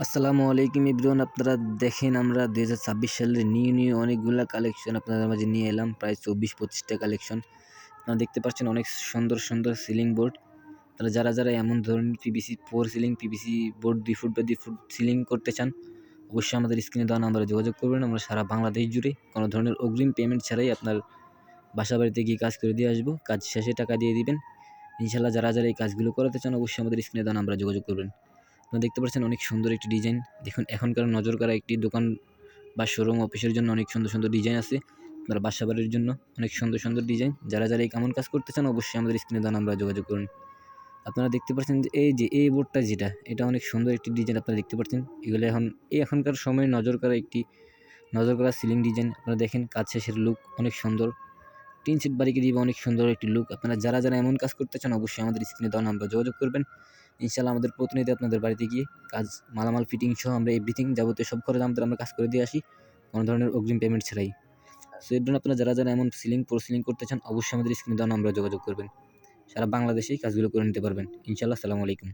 আসসালামু আলাইকুম এভরিওয়ান। আপনারা দেখেন আমরা 2026 সালের নিউ অনেকগুলা কালেকশন আপনাদের মাঝে নিয়ে এলাম, প্রায় 24-25টা কালেকশন। আপনারা দেখতে পাচ্ছেন অনেক সুন্দর সিলিং বোর্ড। আপনারা যারা এমন ধরনের PVC 4 ceiling PVC board 2 foot by 2 foot ceiling করতে চান, অবশ্যই আমাদের স্ক্রিনে দেওয়া নাম্বারে যোগাযোগ করবেন। আমরা সারা বাংলাদেশ জুড়ে কোনো ধরনের অগ্রিম পেমেন্ট ছাড়াই আপনার বাসা বাড়িতে গিয়ে কাজ করে দিয়ে আসবো। কাজ শেষে টাকা দিয়ে দিবেন ইনশাল্লাহ। যারা এই কাজগুলো করাতে চান অবশ্যই আমাদের স্ক্রিনে দেওয়া নাম্বারে যোগাযোগ করবেন। আপনারা দেখতে পাচ্ছেন অনেক সুন্দর একটি ডিজাইন। দেখুন, এখনকার নজর কাড়া একটি দোকান বা শোরুম অফিসের জন্য অনেক সুন্দর ডিজাইন আছে। আপনার বাসা বাড়ির জন্য অনেক সুন্দর ডিজাইন। যারা এই কেমন কাজ করতে চান অবশ্যই আমাদের স্ক্রিনে দেওয়া নাম্বারে যোগাযোগ করুন। আপনারা দেখতে পাচ্ছেন যে এই বোর্ডটা যেটা, এটা অনেক সুন্দর একটি ডিজাইন। আপনারা দেখতে পাচ্ছেন এগুলো এখনকার সময়ে নজর কাড়া সিলিং ডিজাইন। আপনারা দেখেন কাজ শেষের লুক অনেক সুন্দর। টিন সেট বাড়িকে দিবে অনেক সুন্দর একটি লুক। আপনারা যারা এমন কাজ করতে চান অবশ্যই আমাদের স্ক্রিনে দেওয়া নাম্বারে যোগাযোগ করবেন। ইনশাআল্লাহ আমাদের প্রতিনিধি আপনাদের বাড়িতে গিয়ে কাজ মালামাল ফিটিং সহ আমরা এভরিথিং যাবতীয় সব খরচ আমরা কাজ করে দিয়ে আসি, কোনো ধরনের অগ্রিম পেমেন্ট ছাড়াই। সো এর জন্য আপনারা যারা এমন সিলিং করতে চান অবশ্যই আমাদের স্ক্রিনে দেওয়া নাম্বারে যোগাযোগ করবেন। সারা বাংলাদেশেই কাজগুলো করে নিতে পারবেন ইনশাআল্লাহ। আসসালামু আলাইকুম।